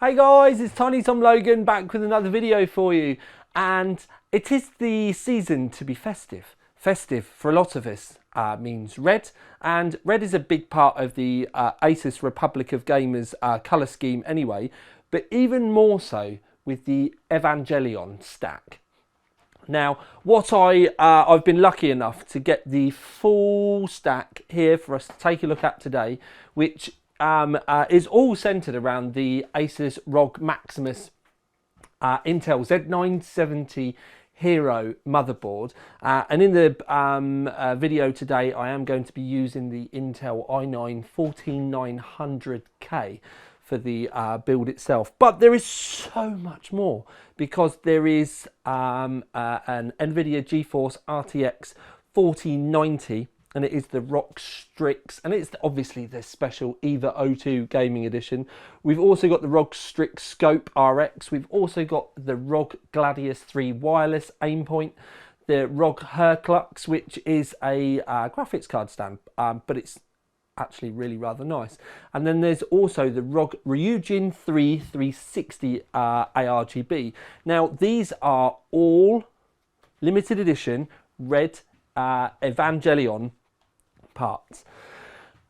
Hey guys, it's Tiny Tom Logan back with another video for you, and it is the season to be festive. Festive for a lot of us means red, and red is a big part of the ASUS Republic of Gamers colour scheme anyway, but even more so with the Evangelion stack. Now, I've been lucky enough to get the full stack here for us to take a look at today, which is all centered around the ASUS ROG Maximus Intel Z970 Hero motherboard. And in the video today, I am going to be using the Intel i9-14900K for the build itself. But there is so much more, because there is an NVIDIA GeForce RTX 4090, and it is the ROG Strix, and it's obviously the special EVA-02 gaming edition. We've also got the ROG Strix Scope RX. We've also got the ROG Gladius 3 wireless aimpoint, the ROG Herclux, which is a graphics card stand, but it's actually really rather nice. And then there's also the ROG Ryujin 360 ARGB. Now, these are all limited edition red Evangelion parts,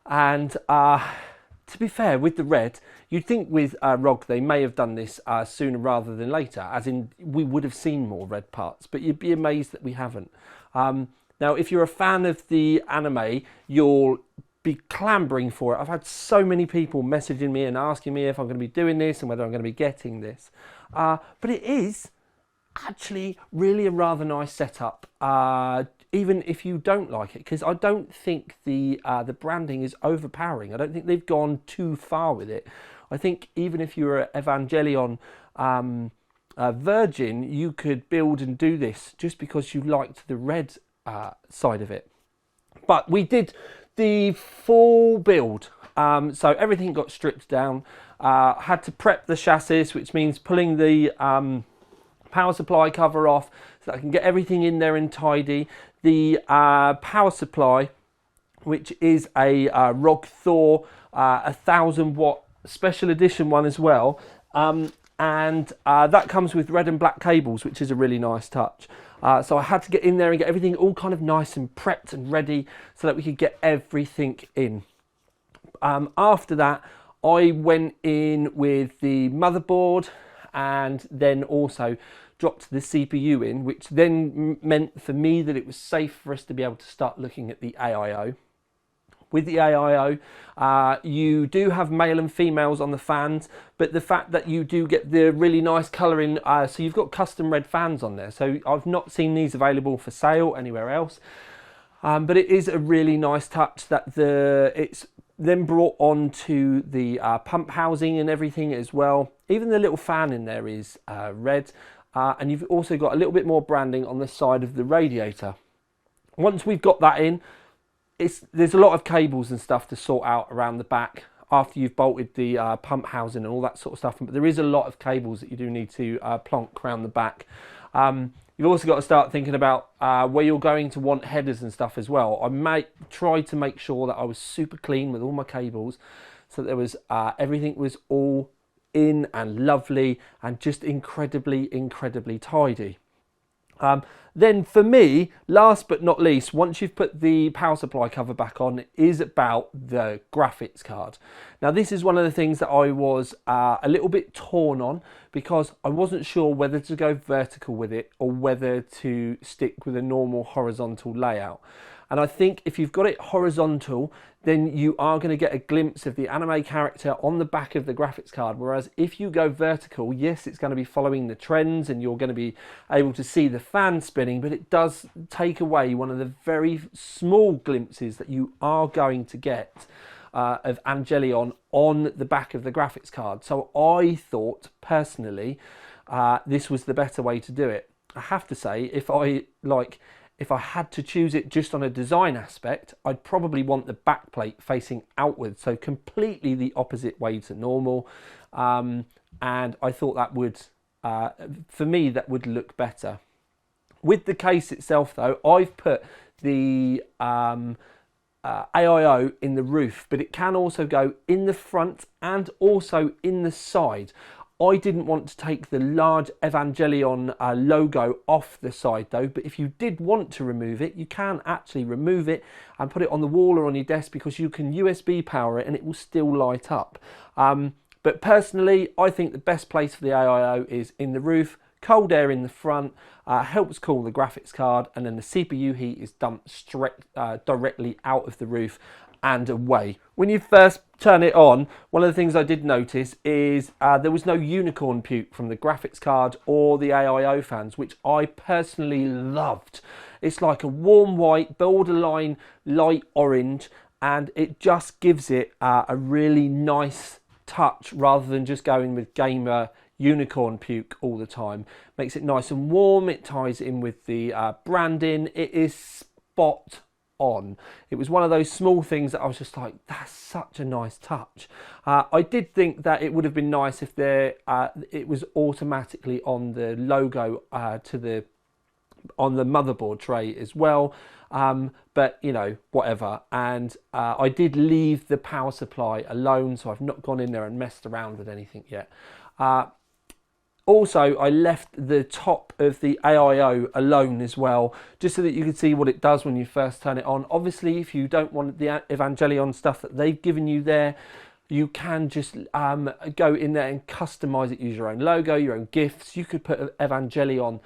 and to be fair, with the red, you'd think with ROG they may have done this sooner rather than later, as in we would have seen more red parts, but you'd be amazed that we haven't. Now, if you're a fan of the anime, you'll be clambering for it. I've had so many people messaging me and asking me if I'm going to be doing this and whether I'm going to be getting this, but it is actually really a rather nice setup, even if you don't like it, because I don't think the branding is overpowering. I don't think they've gone too far with it. I think even if you're an Evangelion virgin, you could build and do this just because you liked the red side of it. But we did the full build, so everything got stripped down. Had to prep the chassis, which means pulling the power supply cover off so that I can get everything in there and tidy. The power supply, which is a ROG Thor 1000 watt special edition one as well, and that comes with red and black cables, which is a really nice touch. So I had to get in there and get everything all kind of nice and prepped and ready so that we could get everything in. After that, I went in with the motherboard and then also dropped the CPU in, which then meant for me that it was safe for us to be able to start looking at the AIO. With the AIO, you do have male and females on the fans, but the fact that you do get the really nice colouring, so you've got custom red fans on there. So I've not seen these available for sale anywhere else, but it is a really nice touch that it's then brought on to the pump housing and everything as well. Even the little fan in there is red, and you've also got a little bit more branding on the side of the radiator. Once we've got that in, there's a lot of cables and stuff to sort out around the back after you've bolted the pump housing and all that sort of stuff, but there is a lot of cables that you do need to plonk around the back. You've also got to start thinking about where you're going to want headers and stuff as well. I might try to make sure that I was super clean with all my cables, so that there was everything was all in and lovely and just incredibly tidy. Then for me, last but not least, once you've put the power supply cover back on, is about the graphics card. Now, this is one of the things that I was a little bit torn on, because I wasn't sure whether to go vertical with it or whether to stick with a normal horizontal layout. And I think if you've got it horizontal, then you are going to get a glimpse of the anime character on the back of the graphics card. Whereas if you go vertical, yes, it's going to be following the trends and you're going to be able to see the fan spinning, but it does take away one of the very small glimpses that you are going to get of Evangelion on the back of the graphics card. So I thought, personally, this was the better way to do it. I have to say, if I had to choose it just on a design aspect, I'd probably want the backplate facing outwards, so completely the opposite way to normal. And I thought that would, for me, that would look better. With the case itself, though, I've put the AIO in the roof, but it can also go in the front and also in the side. I didn't want to take the large Evangelion logo off the side though, but if you did want to remove it, you can actually remove it and put it on the wall or on your desk, because you can USB power it and it will still light up. But personally, I think the best place for the AIO is in the roof, cold air in the front, helps cool the graphics card, and then the CPU heat is dumped straight directly out of the roof and away. When you first turn it on, one of the things I did notice is there was no unicorn puke from the graphics card or the AIO fans, which I personally loved. It's like a warm white, borderline light orange, and it just gives it a really nice touch rather than just going with gamer unicorn puke all the time. Makes it nice and warm. It ties in with the branding. It is spot on. It was one of those small things that I was just like, that's such a nice touch. I did think that it would have been nice if there it was automatically on the logo on the motherboard tray as well, but you know, whatever. And I did leave the power supply alone, so I've not gone in there and messed around with anything yet. Also, I left the top of the AIO alone as well, just so that you can see what it does when you first turn it on. Obviously, if you don't want the Evangelion stuff that they've given you there, you can just go in there and customize it, use your own logo, your own GIFs. You could put an Evangelion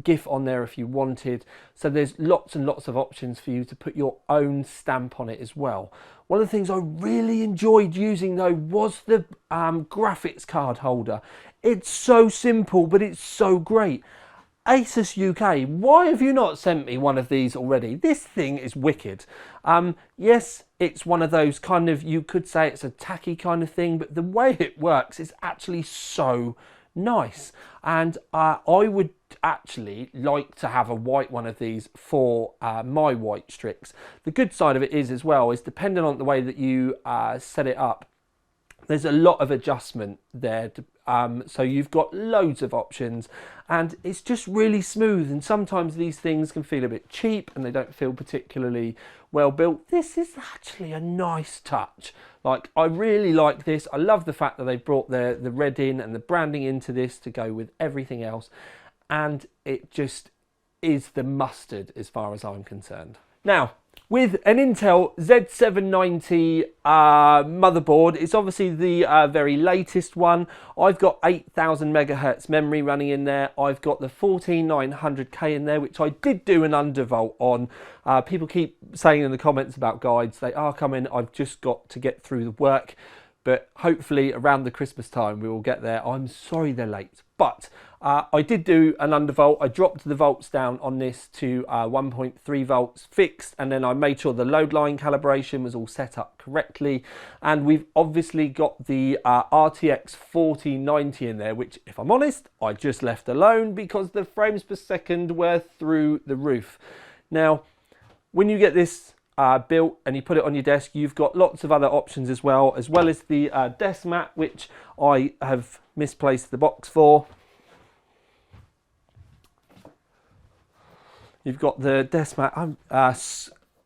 GIF on there if you wanted. So there's lots and lots of options for you to put your own stamp on it as well. One of the things I really enjoyed using though was the graphics card holder. It's so simple, but it's so great. ASUS UK, why have you not sent me one of these already? This thing is wicked. Yes, it's one of those kind of, you could say it's a tacky kind of thing, but the way it works is actually so nice. And I would actually like to have a white one of these for my white Strix. The good side of it is as well, is depending on the way that you set it up, there's a lot of adjustment there. So you've got loads of options and it's just really smooth, and sometimes these things can feel a bit cheap and they don't feel particularly well built. This is actually a nice touch. Like, I really like this. I love the fact that they brought the red in and the branding into this to go with everything else, and it just is the mustard as far as I'm concerned. Now, with an Intel Z790 motherboard, it's obviously the very latest one. I've got 8000 megahertz memory running in there. I've got the 14900K in there, which I did do an undervolt on. People keep saying in the comments about guides, they are coming. I've just got to get through the work, but hopefully around the Christmas time we will get there. I'm sorry they're late, but I did do an undervolt. I dropped the volts down on this to 1.3 volts fixed, and then I made sure the load line calibration was all set up correctly. And we've obviously got the RTX 4090 in there, which, if I'm honest, I just left alone because the frames per second were through the roof. Now, when you get this built and you put it on your desk, you've got lots of other options as well as the desk mat, which I have misplaced the box for. You've got the desk mat,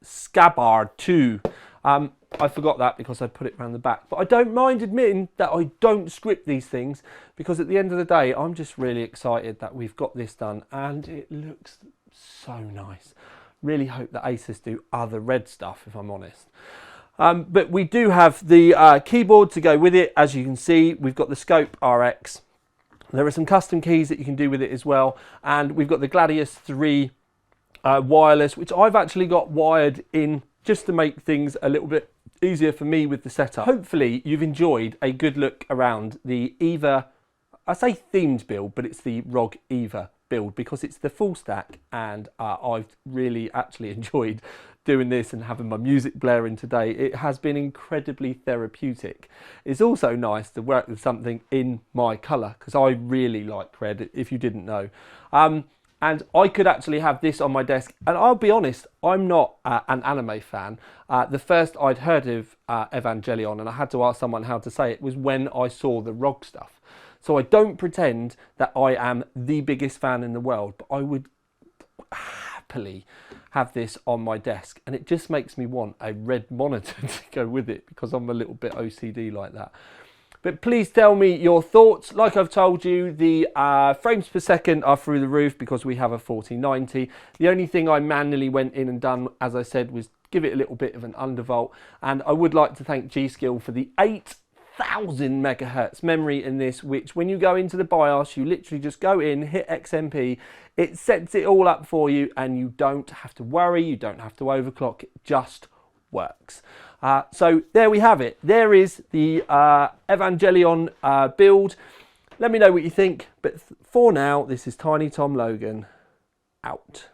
Scabbard 2. I forgot that because I put it around the back. But I don't mind admitting that I don't script these things, because at the end of the day, I'm just really excited that we've got this done and it looks so nice. Really hope that ASUS do other red stuff, if I'm honest. But we do have the keyboard to go with it. As you can see, we've got the Scope RX. There are some custom keys that you can do with it as well. And we've got the Gladius 3 wireless, which I've actually got wired in just to make things a little bit easier for me with the setup. Hopefully you've enjoyed a good look around the EVA, I say themed build, but it's the ROG EVA build because it's the full stack, and I've really actually enjoyed doing this and having my music blaring today. It has been incredibly therapeutic. It's also nice to work with something in my colour, because I really like red, if you didn't know. And I could actually have this on my desk. And I'll be honest, I'm not an anime fan. The first I'd heard of Evangelion, and I had to ask someone how to say it, was when I saw the ROG stuff. So I don't pretend that I am the biggest fan in the world, but I would happily have this on my desk. And it just makes me want a red monitor to go with it, because I'm a little bit OCD like that. But please tell me your thoughts. Like I've told you, the frames per second are through the roof because we have a 4090. The only thing I manually went in and done, as I said, was give it a little bit of an undervolt. And I would like to thank G.Skill for the 8,000 megahertz memory in this, which when you go into the BIOS, you literally just go in, hit XMP, it sets it all up for you, and you don't have to worry, you don't have to overclock, it just works. So there we have it. There is the Evangelion build. Let me know what you think, but for now, this is Tiny Tom Logan, out.